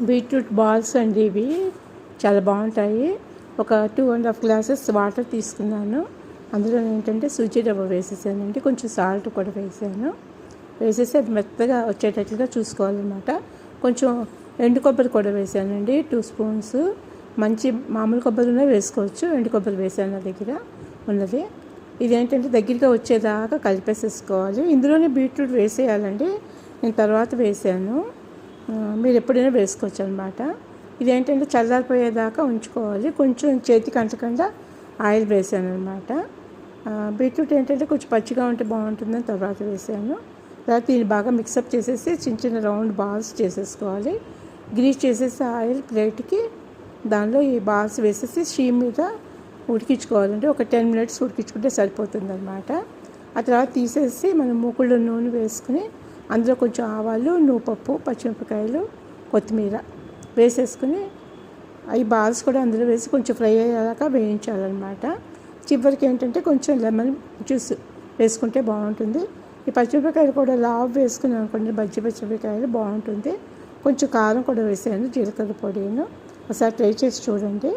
Beetroot balls అండి ఇవి చాలా బాగుంటాయి. ఒక 2.5 గ్లాసెస్ వాటర్ తీసుకున్నాను. అందులో ఏంటంటే సూజీ రవ్వ వేసేసానండి, కొంచెం సాల్ట్ కూడా వేసాను. వేసేసి అది మెత్తగా వచ్చేటట్లుగా చూసుకోవాలన్నమాట. కొంచెం ఎండు కొబ్బరి కూడా వేసానండి, 2 స్పూన్స్. మంచి మామూలు కొబ్బరినే వేసుకోవచ్చు, ఎండు కొబ్బరి వేసాను నా దగ్గర ఉన్నది. ఇదేంటంటే దగ్గరగా వచ్చేదాకా కలిపేసేసుకోవాలి. ఇందులోనే బీట్రూట్ వేసేయాలండి, నేను తర్వాత వేసాను. మీరు ఎప్పుడైనా వేసుకోవచ్చు అనమాట. ఇదేంటంటే చల్లారిపోయేదాకా ఉంచుకోవాలి. కొంచెం చేతికి అంటకుండా ఆయిల్ వేసాను అనమాట. బీట్రూట్ ఏంటంటే కొంచెం పచ్చిగా ఉంటే బాగుంటుందని తర్వాత వేసాను. తర్వాత దీన్ని బాగా మిక్సప్ చేసేసి చిన్న చిన్న రౌండ్ బాల్స్ చేసేసుకోవాలి. గ్రీస్ చేసేసి ఆయిల్ ప్లేట్కి దానిలో ఈ బాల్స్ వేసేసి స్టీమ్ మీద ఉడికించుకోవాలంటే ఒక 10 మినిట్స్ ఉడికించుకుంటే సరిపోతుంది అనమాట. ఆ తర్వాత తీసేసి మనం మూకుళ్ళో నూనె వేసుకుని అందులో కొంచెం ఆవాలు, నువ్వుపప్పు, పచ్చిమిరపకాయలు, కొత్తిమీర వేసేసుకుని ఈ బాల్స్ కూడా అందులో వేసి కొంచెం ఫ్రై అయ్యేదాకా వేయించాలన్నమాట. చివరికి ఏంటంటే కొంచెం లెమన్ జ్యూస్ వేసుకుంటే బాగుంటుంది. ఈ పచ్చిమిరపకాయలు కూడా లావ్ వేసుకుని అనుకోండి, పచ్చిమిరపకాయలు బాగుంటుంది. కొంచెం కారం కూడా వేసాను, జీలకర్ర పొడిను. ఒకసారి ట్రై చేసి చూడండి.